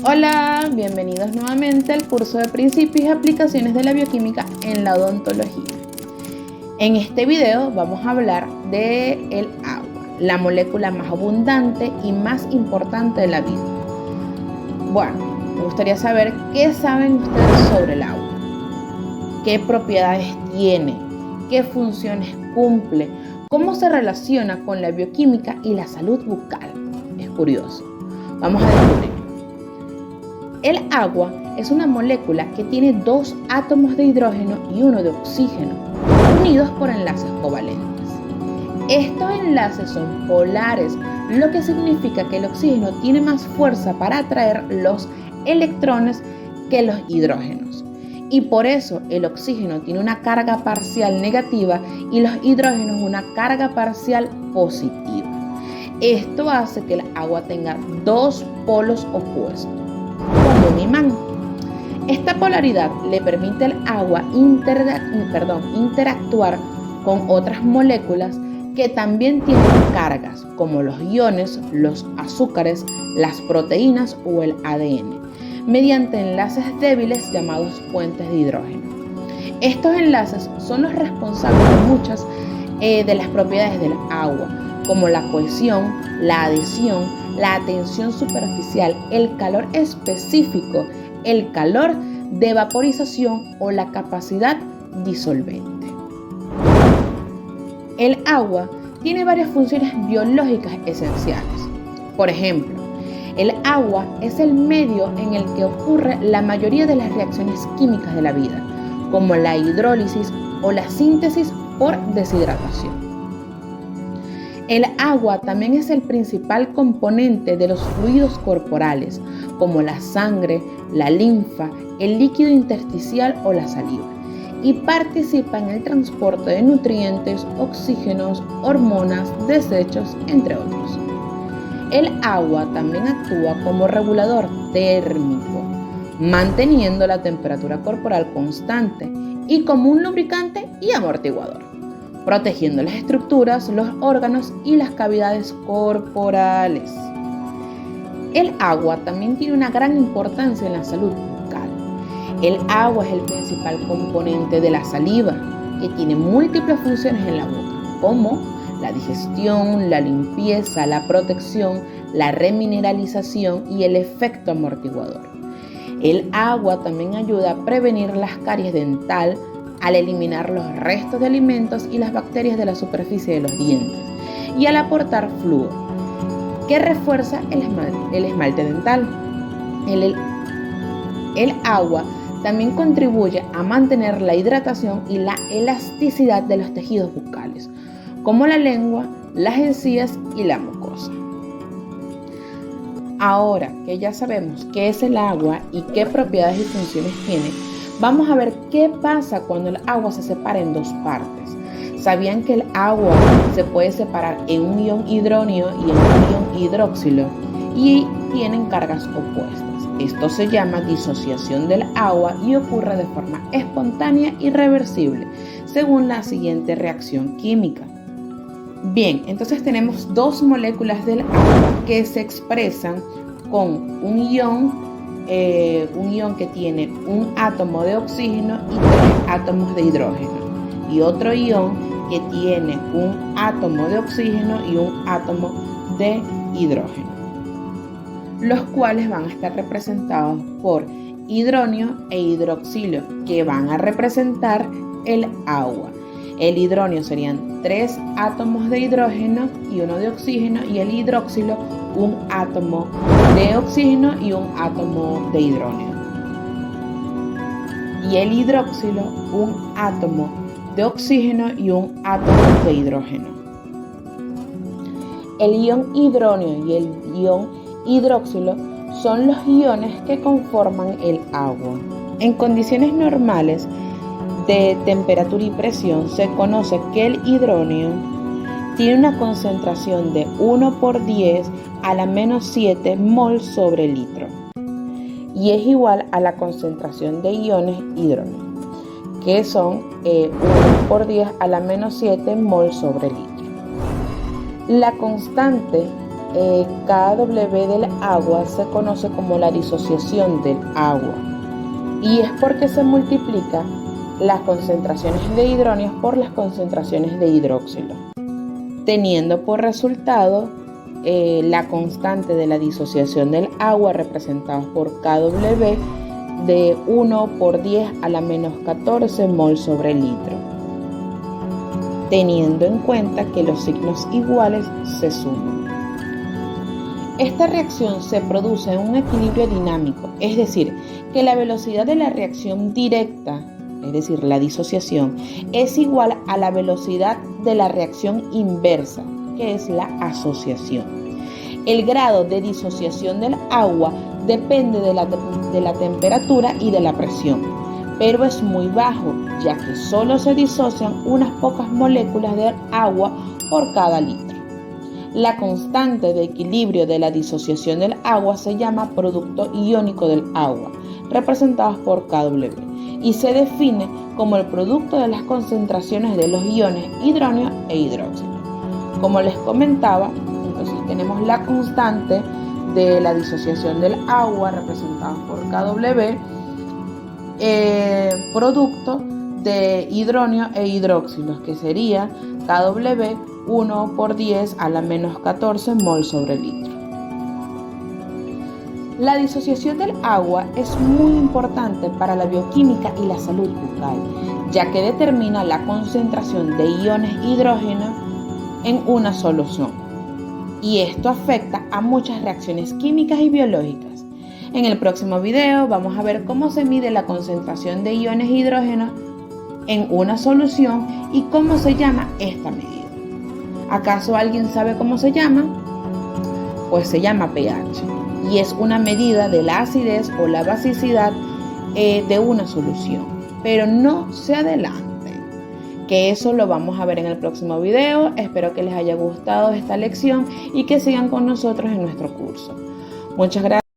Hola, bienvenidos nuevamente al curso de Principios y Aplicaciones de la Bioquímica en la Odontología. En este video vamos a hablar de el agua, la molécula más abundante y más importante de la vida. Bueno, me gustaría saber qué saben ustedes sobre el agua, qué propiedades tiene, qué funciones cumple, cómo se relaciona con la bioquímica y la salud bucal. Es curioso. Vamos a descubrir. El agua es una molécula que tiene dos átomos de hidrógeno y uno de oxígeno, unidos por enlaces covalentes. Estos enlaces son polares, lo que significa que el oxígeno tiene más fuerza para atraer los electrones que los hidrógenos. Y por eso el oxígeno tiene una carga parcial negativa y los hidrógenos una carga parcial positiva. Esto hace que el agua tenga dos polos opuestos, como un imán. Esta polaridad le permite al agua interactuar con otras moléculas que también tienen cargas, como los iones, los azúcares, las proteínas o el ADN, mediante enlaces débiles llamados puentes de hidrógeno. Estos enlaces son los responsables de muchas de las propiedades del agua, como la cohesión, la adhesión, la tensión superficial, el calor específico, el calor de vaporización o la capacidad disolvente. El agua tiene varias funciones biológicas esenciales. Por ejemplo, el agua es el medio en el que ocurre la mayoría de las reacciones químicas de la vida, como la hidrólisis o la síntesis por deshidratación. El agua también es el principal componente de los fluidos corporales, como la sangre, la linfa, el líquido intersticial o la saliva, y participa en el transporte de nutrientes, oxígenos, hormonas, desechos, entre otros. El agua también actúa como regulador térmico, manteniendo la temperatura corporal constante, y como un lubricante y amortiguador, protegiendo las estructuras, los órganos y las cavidades corporales. El agua también tiene una gran importancia en la salud bucal. El agua es el principal componente de la saliva, que tiene múltiples funciones en la boca, como la digestión, la limpieza, la protección, la remineralización y el efecto amortiguador. El agua también ayuda a prevenir las caries dental, al eliminar los restos de alimentos y las bacterias de la superficie de los dientes, y al aportar flúor, que refuerza el esmalte dental. El agua también contribuye a mantener la hidratación y la elasticidad de los tejidos bucales, como la lengua, las encías y la mucosa. Ahora que ya sabemos qué es el agua y qué propiedades y funciones tiene, vamos a ver qué pasa cuando el agua se separa en dos partes. ¿Sabían que el agua se puede separar en un ion hidróneo y en un ion hidroxilo y tienen cargas opuestas? Esto se llama disociación del agua y ocurre de forma espontánea y reversible, según la siguiente reacción química. Bien, entonces tenemos dos moléculas del agua que se expresan con un ion que tiene un átomo de oxígeno y 3 átomos de hidrógeno, y otro ion que tiene un átomo de oxígeno y un átomo de hidrógeno, los cuales van a estar representados por hidronio e hidroxilo, que van a representar el agua. El hidronio serían 3 átomos de hidrógeno y 1 de oxígeno, y el hidroxilo un átomo de oxígeno y un átomo de hidrógeno. Y el hidroxilo un átomo de oxígeno y un átomo de hidrógeno. El ion hidronio y el ion hidroxilo son los iones que conforman el agua. En condiciones normales de temperatura y presión se conoce que el hidronio tiene una concentración de 1 por 10 a la menos 7 mol sobre litro y es igual a la concentración de iones hidrógeno, que son 1 por 10 a la menos 7 mol sobre litro. La constante kW del agua se conoce como la disociación del agua, y es porque se multiplica las concentraciones de hidrógenos por las concentraciones de hidróxido, teniendo por resultado la constante de la disociación del agua representada por kW de 1 por 10 a la menos 14 mol sobre litro, teniendo en cuenta que los signos iguales se suman. Esta reacción se produce en un equilibrio dinámico, es decir, que la velocidad de la reacción directa, es decir, la disociación, es igual a la velocidad de la reacción inversa, que es la asociación. El grado de disociación del agua depende de la temperatura y de la presión, pero es muy bajo, ya que solo se disocian unas pocas moléculas de agua por cada litro. La constante de equilibrio de la disociación del agua se llama producto iónico del agua, representado por kW, y se define como el producto de las concentraciones de los iones hidrógeno e hidróxido. Como les comentaba, entonces tenemos la constante de la disociación del agua representada por kW, producto de hidrógeno e hidróxido, que sería kW 1 por 10 a la menos 14 mol sobre litro. La disociación del agua es muy importante para la bioquímica y la salud bucal, ya que determina la concentración de iones hidrógeno en una solución, y esto afecta a muchas reacciones químicas y biológicas. En el próximo video vamos a ver cómo se mide la concentración de iones hidrógeno en una solución y cómo se llama esta medida. ¿Acaso alguien sabe cómo se llama? Pues se llama pH, y es una medida de la acidez o la basicidad de una solución. Pero no se adelanten, que eso lo vamos a ver en el próximo video. Espero que les haya gustado esta lección y que sigan con nosotros en nuestro curso. Muchas gracias.